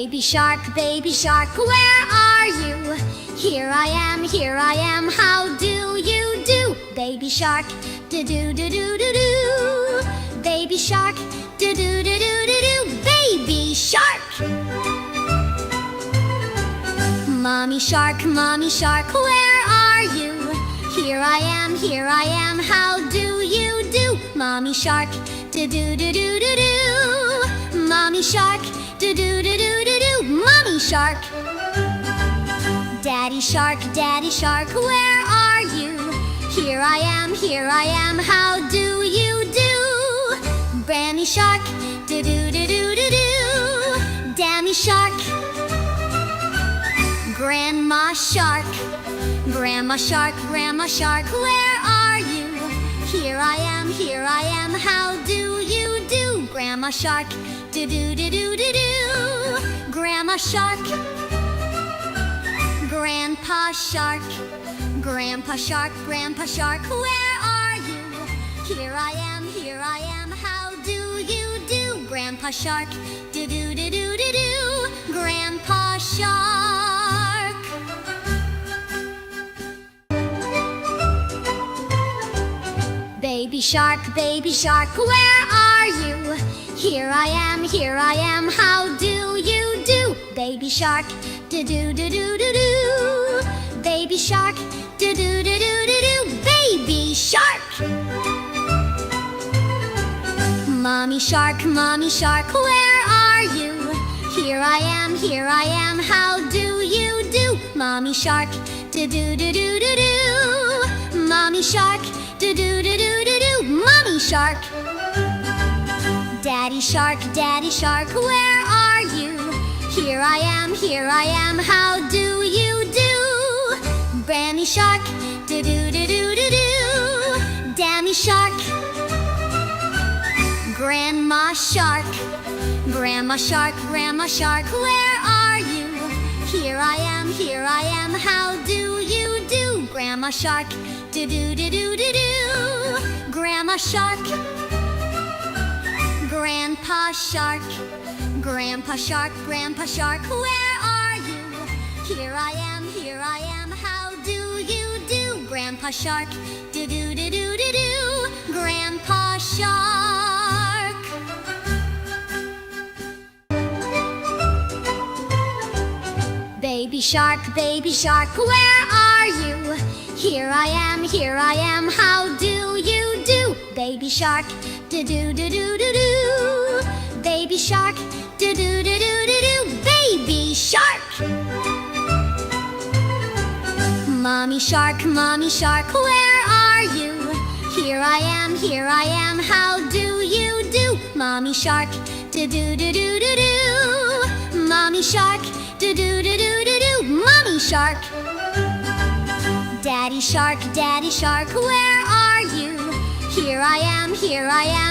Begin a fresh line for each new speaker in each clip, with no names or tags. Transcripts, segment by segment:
baby shark, where are you? Here I am, how do you do? Baby shark, do-do-do-do-do-do. Baby shark, do-do-do-do-do-do. Baby shark. Mommy shark, where are you? Here I am, how do you do? Mommy shark, do-do-do-do-do-do. Mommy shark, do-do-do-do-do-do. Mommy shark. Daddy shark, where are you? Here I am, how do you do? Granny shark, do-do-do-do-do-do. Dammy shark. Grandma shark, Grandma shark, where are you? Here I am, how do you do? Grandma shark, do-do-do-do-do-do. Grandma shark. Grandpa shark, Grandpa shark, where are you? Here I am, how do you do? Grandpa shark, do-do-do-do-do-do. Grandpa shark. Baby shark, where are you? Here I am, how do you do? Baby shark, do-do-do-do-do-do. Baby shark, do-do-do-do-do-do. Baby shark. Mommy shark, where are you? Here I am, how do you do? Mommy shark, do-do-do-do-do-do. Mommy shark, do-do-do-do-do-do. Mommy shark. Daddy shark, where are you? Here I am, how do you do? Granny shark, do-do-do-do-do-do. Dammy shark. Grandma shark, Grandma shark, where are you? Here I am, how do you do? Grandma shark, do-do-do-do-do-do. Grandma shark. Grandpa shark, Grandpa shark, where are you? Here I am, how do you do? Grandpa shark, do-do-do-do-do-do. Grandpa shark. Baby shark, where are you? Here I am, how do you do? Baby shark, do-do-do-do-do-do. Baby shark, do-do-do-do-do-do. Baby shark. Mommy shark, where are you? Here I am, how do you do? Mommy shark, do-do-do-do-do-do. Mommy shark, do-do-do-do-do-do. Mommy shark. Daddy shark, where are you? Here I am,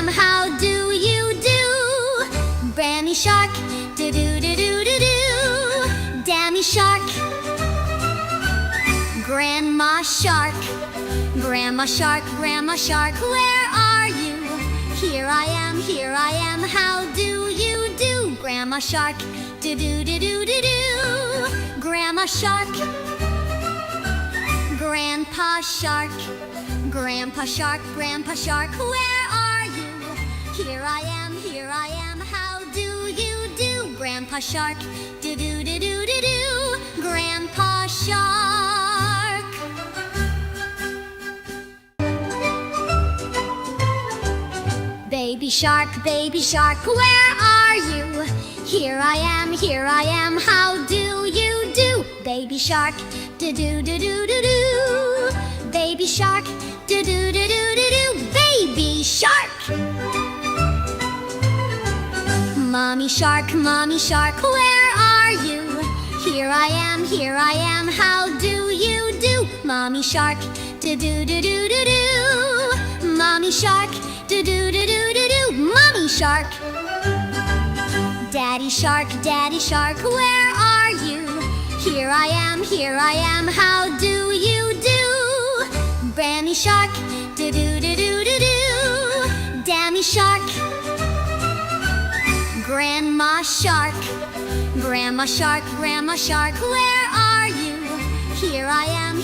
how do you do? Granny shark, do-do-do-do-do-do. Dammy shark. Grandma shark, Grandma shark, where are you? Here I am, how do you do? Grandma shark, do-do-do-do-do-do. Grandma shark. Grandpa shark, Grandpa shark, where are you? Here I am, how do you do? Grandpa shark, do-do-do-do-do-do. Grandpa shark. Baby shark, where are you? Here I am, how do you do? Baby shark, do-do-do-do-do-do. Baby shark, do-do-do-do-do-do. Baby shark. Mommy shark, where are you? Here I am, how do you do? Mommy shark, do-do-do-do-do-do. Mommy shark, do-do-do-do-do-do. Mommy shark. Daddy shark, where are you? Here I am, how do you do? Granny shark, do-do-do-do-do-do. Dammy shark. Grandma Shark, Grandma Shark, Grandma Shark, where are you? Here I am,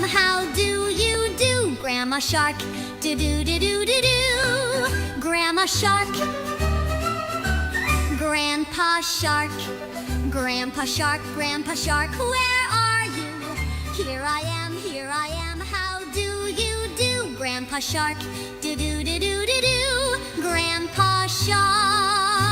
how do you do? Grandma Shark, do-do-do-do-do-do. Grandma Shark, Grandpa Shark, Grandpa Shark, Grandpa Shark, where are you? Here I am, how do you do? Grandpa Shark, do-do-do-do-do-do. Grandpa Shark.